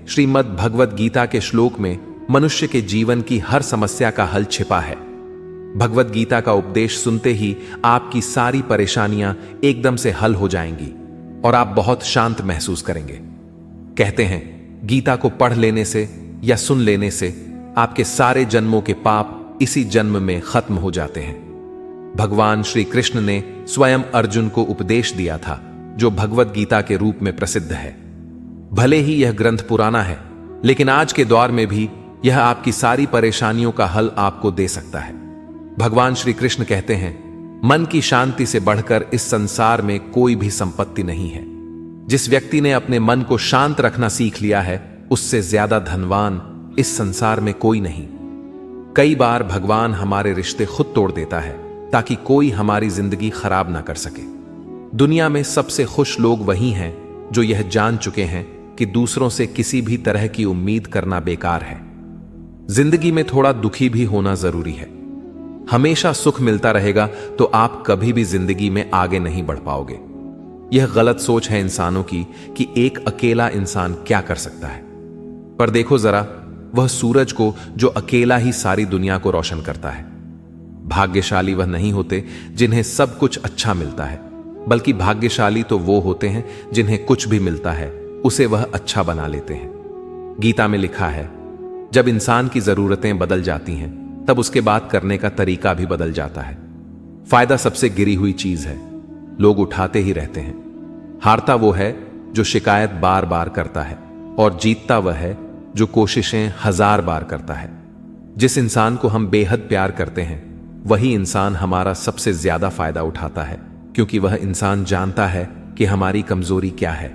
श्रीमद् भगवद गीता के श्लोक में मनुष्य के जीवन की हर समस्या का हल छिपा है। भगवद गीता का उपदेश सुनते ही आपकी सारी परेशानियां एकदम से हल हो जाएंगी और आप बहुत शांत महसूस करेंगे। कहते हैं गीता को पढ़ लेने से या सुन लेने से आपके सारे जन्मों के पाप इसी जन्म में खत्म हो जाते हैं। भगवान श्री कृष्ण ने स्वयं अर्जुन को उपदेश दिया था, जो भगवद गीता के रूप में प्रसिद्ध है। भले ही यह ग्रंथ पुराना है, लेकिन आज के दौर में भी यह आपकी सारी परेशानियों का हल आपको दे सकता है। भगवान श्री कृष्ण कहते हैं, मन की शांति से बढ़कर इस संसार में कोई भी संपत्ति नहीं है। जिस व्यक्ति ने अपने मन को शांत रखना सीख लिया है, उससे ज्यादा धनवान इस संसार में कोई नहीं। कई बार भगवान हमारे रिश्ते खुद तोड़ देता है ताकि कोई हमारी जिंदगी खराब ना कर सके। दुनिया में सबसे खुश लोग वही हैं जो यह जान चुके हैं कि दूसरों से किसी भी तरह की उम्मीद करना बेकार है। जिंदगी में थोड़ा दुखी भी होना जरूरी है। हमेशा सुख मिलता रहेगा तो आप कभी भी जिंदगी में आगे नहीं बढ़ पाओगे। यह गलत सोच है इंसानों की कि एक अकेला इंसान क्या कर सकता है। पर देखो जरा, वह सूरज को जो अकेला ही सारी दुनिया को रोशन करता है। भाग्यशाली वह नहीं होते जिन्हें सब कुछ अच्छा मिलता है, बल्कि भाग्यशाली तो वो होते हैं जिन्हें कुछ भी मिलता है उसे वह अच्छा बना लेते हैं। गीता में लिखा है, जब इंसान की जरूरतें बदल जाती हैं तब उसके बात करने का तरीका भी बदल जाता है। फायदा सबसे गिरी हुई चीज है, लोग उठाते ही रहते हैं। हारता वो है जो शिकायत बार बार करता है और जीतता वह है जो कोशिशें 1000 बार करता है। जिस इंसान को हम बेहद प्यार करते हैं वही इंसान हमारा सबसे ज्यादा फायदा उठाता है, क्योंकि वह इंसान जानता है कि हमारी कमजोरी क्या है।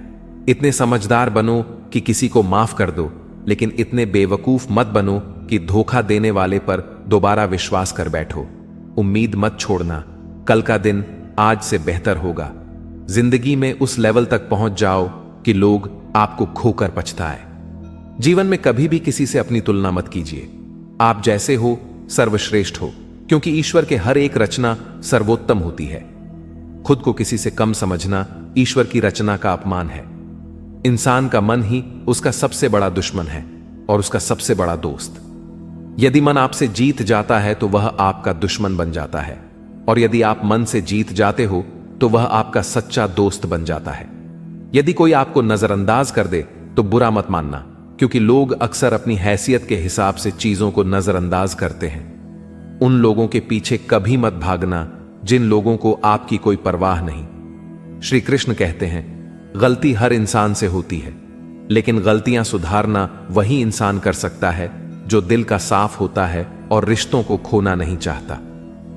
इतने समझदार बनो कि किसी को माफ कर दो, लेकिन इतने बेवकूफ मत बनो कि धोखा देने वाले पर दोबारा विश्वास कर बैठो। उम्मीद मत छोड़ना, कल का दिन आज से बेहतर होगा। जिंदगी में उस लेवल तक पहुंच जाओ कि लोग आपको खोकर पछताए। जीवन में कभी भी किसी से अपनी तुलना मत कीजिए। आप जैसे हो सर्वश्रेष्ठ हो, क्योंकि ईश्वर के हर एक रचना सर्वोत्तम होती है। खुद को किसी से कम समझना ईश्वर की रचना का अपमान है। इंसान का मन ही उसका सबसे बड़ा दुश्मन है और उसका सबसे बड़ा दोस्त। यदि मन आपसे जीत जाता है तो वह आपका दुश्मन बन जाता है, और यदि आप मन से जीत जाते हो तो वह आपका सच्चा दोस्त बन जाता है। यदि कोई आपको नजरअंदाज कर दे तो बुरा मत मानना, क्योंकि लोग अक्सर अपनी हैसियत के हिसाब से चीजों को नजरअंदाज करते हैं। उन लोगों के पीछे कभी मत भागना जिन लोगों को आपकी कोई परवाह नहीं। श्री कृष्ण कहते हैं, गलती हर इंसान से होती है, लेकिन गलतियां सुधारना वही इंसान कर सकता है जो दिल का साफ होता है और रिश्तों को खोना नहीं चाहता।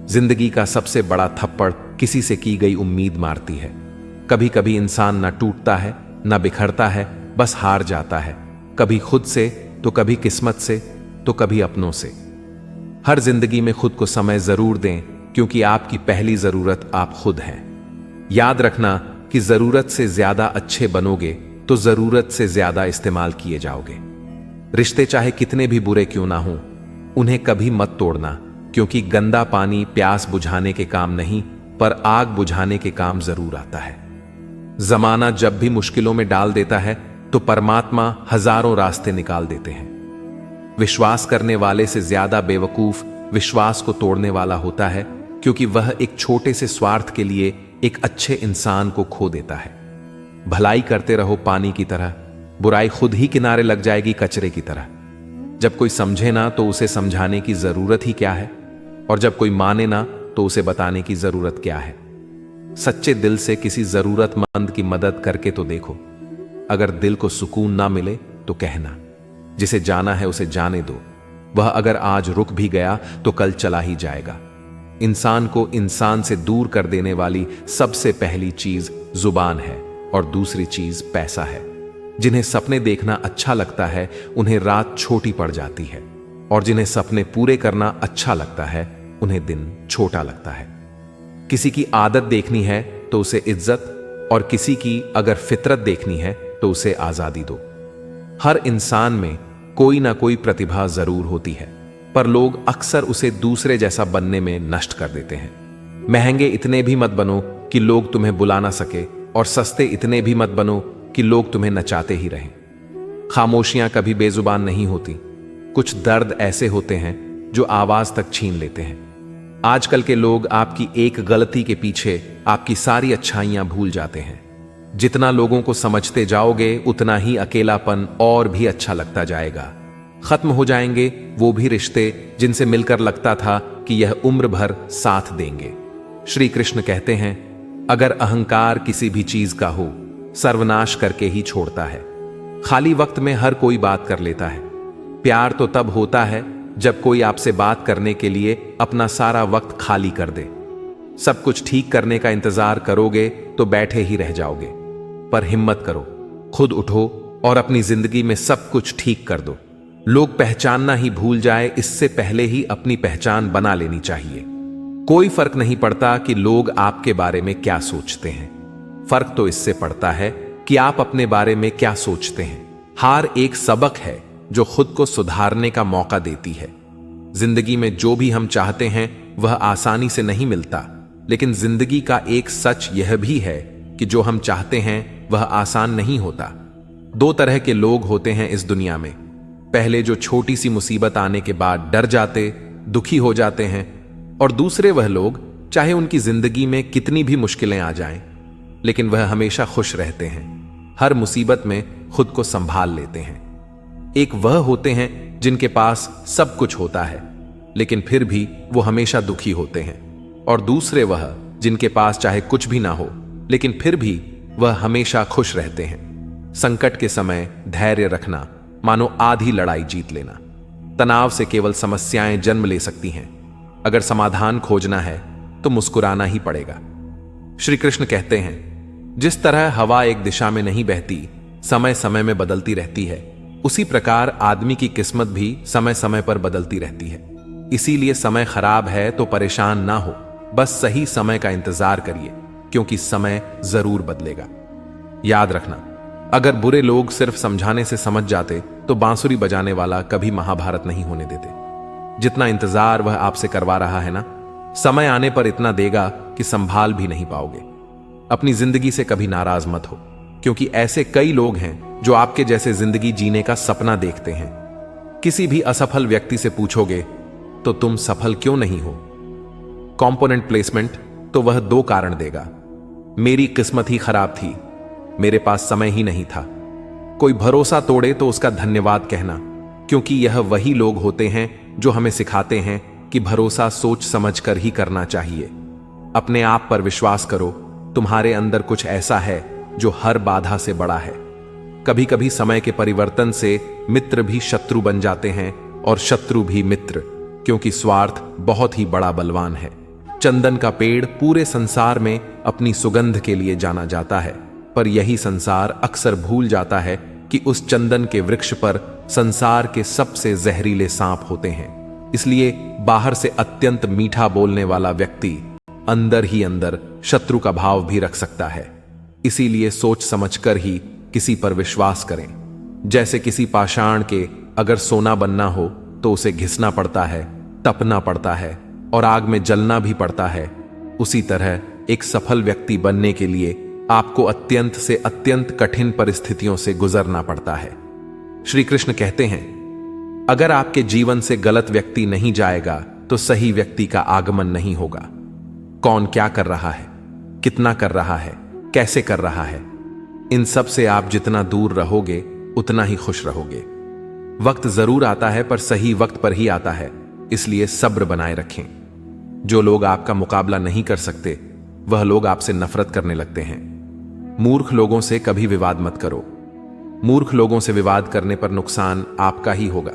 जिंदगी का सबसे बड़ा थप्पड़ किसी से की गई उम्मीद मारती है। कभी कभी इंसान ना टूटता है ना बिखरता है, बस हार जाता है, कभी खुद से तो कभी किस्मत से तो कभी अपनों से। हर जिंदगी में खुद को समय जरूर दें, क्योंकि आपकी पहली जरूरत आप खुद हैं। याद रखना कि जरूरत से ज्यादा अच्छे बनोगे तो जरूरत से ज्यादा इस्तेमाल किए जाओगे। रिश्ते चाहे कितने भी बुरे क्यों ना हों, उन्हें कभी मत तोड़ना, क्योंकि गंदा पानी प्यास बुझाने के काम नहीं पर आग बुझाने के काम जरूर आता है। जमाना जब भी मुश्किलों में डाल देता है तो परमात्मा हजारों रास्ते निकाल देते हैं। विश्वास करने वाले से ज्यादा बेवकूफ विश्वास को तोड़ने वाला होता है, क्योंकि वह एक छोटे से स्वार्थ के लिए एक अच्छे इंसान को खो देता है। भलाई करते रहो पानी की तरह, बुराई खुद ही किनारे लग जाएगी कचरे की तरह। जब कोई समझे ना तो उसे समझाने की जरूरत ही क्या है, और जब कोई माने ना तो उसे बताने की जरूरत क्या है। सच्चे दिल से किसी जरूरतमंद की मदद करके तो देखो। अगर दिल को सुकून ना मिले तो कहना, जिसे जाना है उसे जाने दो। वह अगर आज रुक भी गया तो कल चला ही जाएगा। इंसान को इंसान से दूर कर देने वाली सबसे पहली चीज जुबान है और दूसरी चीज पैसा है। जिन्हें सपने देखना अच्छा लगता है उन्हें रात छोटी पड़ जाती है, और जिन्हें सपने पूरे करना अच्छा लगता है उन्हें दिन छोटा लगता है। किसी की आदत देखनी है तो उसे इज्जत, और किसी की अगर फितरत देखनी है तो उसे आजादी दो। हर इंसान में कोई ना कोई प्रतिभा जरूर होती है, पर लोग अक्सर उसे दूसरे जैसा बनने में नष्ट कर देते हैं। महंगे इतने भी मत बनो कि लोग तुम्हें बुला ना सके, और सस्ते इतने भी मत बनो कि लोग तुम्हें नचाते ही रहें। खामोशियां कभी बेजुबान नहीं होती। कुछ दर्द ऐसे होते हैं जो आवाज तक छीन लेते हैं। आजकल के लोग आपकी एक गलती के पीछे आपकी सारी अच्छाइयां भूल जाते हैं। जितना लोगों को समझते जाओगे उतना ही अकेलापन और भी अच्छा लगता जाएगा। खत्म हो जाएंगे वो भी रिश्ते जिनसे मिलकर लगता था कि यह उम्र भर साथ देंगे। श्री कृष्ण कहते हैं, अगर अहंकार किसी भी चीज का हो, सर्वनाश करके ही छोड़ता है। खाली वक्त में हर कोई बात कर लेता है। प्यार तो तब होता है जब कोई आपसे बात करने के लिए अपना सारा वक्त खाली कर दे। सब कुछ ठीक करने का इंतजार करोगे तो बैठे ही रह जाओगे। पर हिम्मत करो, खुद उठो और अपनी जिंदगी में सब कुछ ठीक कर दो। लोग पहचानना ही भूल जाए इससे पहले ही अपनी पहचान बना लेनी चाहिए। कोई फर्क नहीं पड़ता कि लोग आपके बारे में क्या सोचते हैं। फर्क तो इससे पड़ता है कि आप अपने बारे में क्या सोचते हैं। हार एक सबक है जो खुद को सुधारने का मौका देती है। जिंदगी में जो भी हम चाहते हैं वह आसानी से नहीं मिलता, लेकिन जिंदगी का एक सच यह भी है कि जो हम चाहते हैं वह आसान नहीं होता। दो तरह के लोग होते हैं इस दुनिया में। पहले जो छोटी सी मुसीबत आने के बाद डर जाते, दुखी हो जाते हैं, और दूसरे वह लोग चाहे उनकी जिंदगी में कितनी भी मुश्किलें आ जाएं, लेकिन वह हमेशा खुश रहते हैं, हर मुसीबत में खुद को संभाल लेते हैं। एक वह होते हैं जिनके पास सब कुछ होता है लेकिन फिर भी वो हमेशा दुखी होते हैं, और दूसरे वह जिनके पास चाहे कुछ भी ना हो लेकिन फिर भी वह हमेशा खुश रहते हैं। संकट के समय धैर्य रखना मानो आधी लड़ाई जीत लेना। तनाव से केवल समस्याएं जन्म ले सकती हैं। अगर समाधान खोजना है तो मुस्कुराना ही पड़ेगा। श्री कृष्ण कहते हैं, जिस तरह हवा एक दिशा में नहीं बहती, समय समय में बदलती रहती है, उसी प्रकार आदमी की किस्मत भी समय समय पर बदलती रहती है। इसीलिए समय खराब है तो परेशान ना हो, बस सही समय का इंतजार करिए, क्योंकि समय जरूर बदलेगा। याद रखना, अगर बुरे लोग सिर्फ समझाने से समझ जाते तो बांसुरी बजाने वाला कभी महाभारत नहीं होने देते। जितना इंतजार वह आपसे करवा रहा है ना, समय आने पर इतना देगा कि संभाल भी नहीं पाओगे। अपनी जिंदगी से कभी नाराज मत हो, क्योंकि ऐसे कई लोग हैं जो आपके जैसे जिंदगी जीने का सपना देखते हैं। किसी भी असफल व्यक्ति से पूछोगे तो तुम सफल क्यों नहीं हो, कंपोनेंट प्लेसमेंट, तो वह दो कारण देगा। मेरी किस्मत ही खराब थी, मेरे पास समय ही नहीं था। कोई भरोसा तोड़े तो उसका धन्यवाद कहना, क्योंकि यह वही लोग होते हैं जो हमें सिखाते हैं कि भरोसा सोच समझ कर ही करना चाहिए। अपने आप पर विश्वास करो, तुम्हारे अंदर कुछ ऐसा है जो हर बाधा से बड़ा है। कभी कभी समय के परिवर्तन से मित्र भी शत्रु बन जाते हैं और शत्रु भी मित्र, क्योंकि स्वार्थ बहुत ही बड़ा बलवान है। चंदन का पेड़ पूरे संसार में अपनी सुगंध के लिए जाना जाता है, पर यही संसार अक्सर भूल जाता है कि उस चंदन के वृक्ष पर संसार के सबसे जहरीले सांप होते हैं। इसलिए बाहर से अत्यंत मीठा बोलने वाला व्यक्ति अंदर ही अंदर शत्रु का भाव भी रख सकता है। इसीलिए सोच समझकर ही किसी पर विश्वास करें। जैसे किसी पाषाण के अगर सोना बनना हो तो उसे घिसना पड़ता है, तपना पड़ता है और आग में जलना भी पड़ता है, उसी तरह एक सफल व्यक्ति बनने के लिए आपको अत्यंत से अत्यंत कठिन परिस्थितियों से गुजरना पड़ता है। श्री कृष्ण कहते हैं, अगर आपके जीवन से गलत व्यक्ति नहीं जाएगा तो सही व्यक्ति का आगमन नहीं होगा। कौन क्या कर रहा है, कितना कर रहा है, कैसे कर रहा है, इन सब से आप जितना दूर रहोगे उतना ही खुश रहोगे। वक्त जरूर आता है पर सही वक्त पर ही आता है, इसलिए सब्र बनाए रखें। जो लोग आपका मुकाबला नहीं कर सकते वह लोग आपसे नफरत करने लगते हैं। मूर्ख लोगों से कभी विवाद मत करो। मूर्ख लोगों से विवाद करने पर नुकसान आपका ही होगा।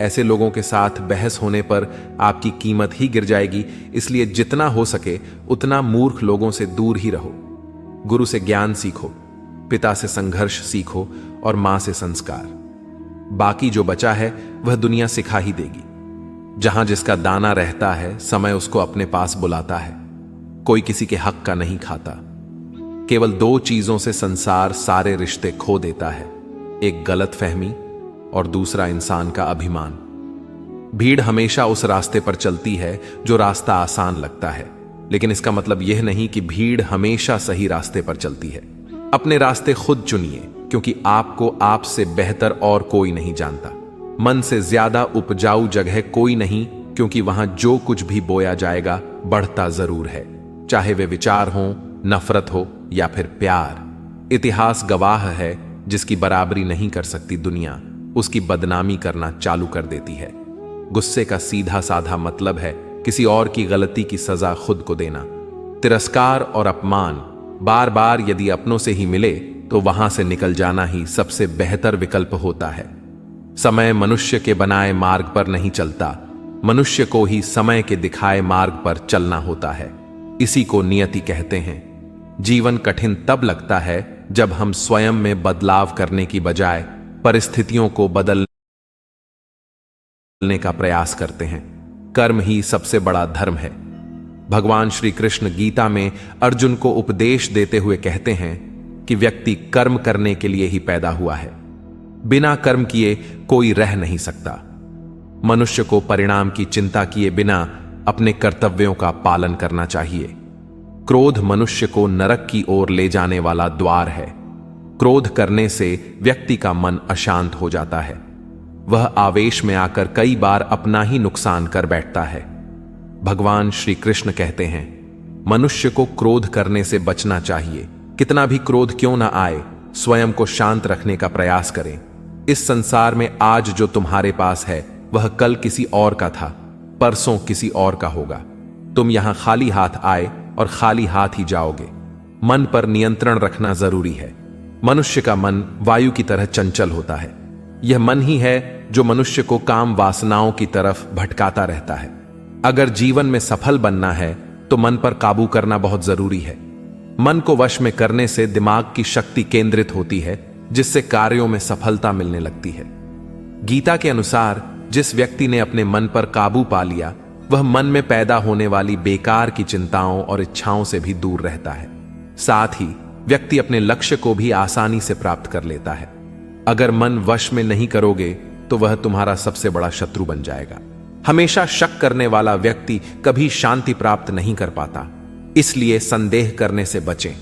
ऐसे लोगों के साथ बहस होने पर आपकी कीमत ही गिर जाएगी, इसलिए जितना हो सके उतना मूर्ख लोगों से दूर ही रहो। गुरु से ज्ञान सीखो, पिता से संघर्ष सीखो और मां से संस्कार। बाकी जो बचा है वह दुनिया सिखा ही देगी। जहां जिसका दाना रहता है समय उसको अपने पास बुलाता है। कोई किसी के हक का नहीं खाता। केवल दो चीजों से संसार सारे रिश्ते खो देता है, एक गलत फहमी और दूसरा इंसान का अभिमान। भीड़ हमेशा उस रास्ते पर चलती है जो रास्ता आसान लगता है, लेकिन इसका मतलब यह नहीं कि भीड़ हमेशा सही रास्ते पर चलती है। अपने रास्ते खुद चुनिए, क्योंकि आपको आपसे बेहतर और कोई नहीं जानता। मन से ज्यादा उपजाऊ जगह कोई नहीं, क्योंकि वहां जो कुछ भी बोया जाएगा बढ़ता जरूर है, चाहे वे विचार हो, नफरत हो या फिर प्यार। इतिहास गवाह है, जिसकी बराबरी नहीं कर सकती दुनिया, उसकी बदनामी करना चालू कर देती है। गुस्से का सीधा साधा मतलब है किसी और की गलती की सजा खुद को देना। तिरस्कार और अपमान बार बार यदि अपनों से ही मिले तो वहां से निकल जाना ही सबसे बेहतर विकल्प होता है। समय मनुष्य के बनाए मार्ग पर नहीं चलता, मनुष्य को ही समय के दिखाए मार्ग पर चलना होता है। इसी को नियति कहते हैं। जीवन कठिन तब लगता है जब हम स्वयं में बदलाव करने की बजाय परिस्थितियों को बदलने का प्रयास करते हैं। कर्म ही सबसे बड़ा धर्म है। भगवान श्री कृष्ण गीता में अर्जुन को उपदेश देते हुए कहते हैं कि व्यक्ति कर्म करने के लिए ही पैदा हुआ है। बिना कर्म किए कोई रह नहीं सकता। मनुष्य को परिणाम की चिंता किए बिना अपने कर्तव्यों का पालन करना चाहिए। क्रोध मनुष्य को नरक की ओर ले जाने वाला द्वार है। क्रोध करने से व्यक्ति का मन अशांत हो जाता है। वह आवेश में आकर कई बार अपना ही नुकसान कर बैठता है। भगवान श्री कृष्ण कहते हैं, मनुष्य को क्रोध करने से बचना चाहिए। कितना भी क्रोध क्यों ना आए, स्वयं को शांत रखने का प्रयास करें। इस संसार में आज जो तुम्हारे पास है वह कल किसी और का था, परसों किसी और का होगा। तुम यहां खाली हाथ आए और खाली हाथ ही जाओगे। मन पर नियंत्रण रखना जरूरी है। मनुष्य का मन वायु की तरह चंचल होता है। यह मन ही है जो मनुष्य को काम वासनाओं की तरफ भटकाता रहता है। अगर जीवन में सफल बनना है तो मन पर काबू करना बहुत जरूरी है। मन को वश में करने से दिमाग की शक्ति केंद्रित होती है, जिससे कार्यों में सफलता मिलने लगती है। गीता के अनुसार जिस व्यक्ति ने अपने मन पर काबू पा लिया, वह मन में पैदा होने वाली बेकार की चिंताओं और इच्छाओं से भी दूर रहता है। साथ ही व्यक्ति अपने लक्ष्य को भी आसानी से प्राप्त कर लेता है। अगर मन वश में नहीं करोगे तो वह तुम्हारा सबसे बड़ा शत्रु बन जाएगा। हमेशा शक करने वाला व्यक्ति कभी शांति प्राप्त नहीं कर पाता। इसलिए संदेह करने से बचें।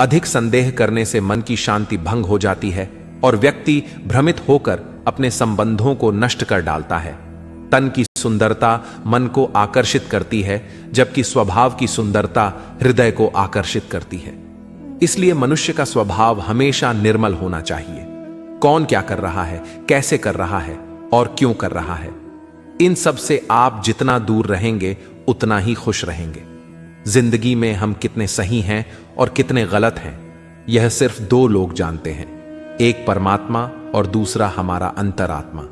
अधिक संदेह करने से मन की शांति भंग हो जाती है और व्यक्ति भ्रमित होकर अपने संबंधों को नष्ट कर डालता है। तन की सुंदरता मन को आकर्षित करती है, जबकि स्वभाव की सुंदरता हृदय को आकर्षित करती है। इसलिए मनुष्य का स्वभाव हमेशा निर्मल होना चाहिए। कौन क्या कर रहा है, कैसे कर रहा है और क्यों कर रहा है, इन सब से आप जितना दूर रहेंगे उतना ही खुश रहेंगे। जिंदगी में हम कितने सही हैं और कितने गलत हैं, यह सिर्फ दो लोग जानते हैं, एक परमात्मा और दूसरा हमारा अंतरात्मा।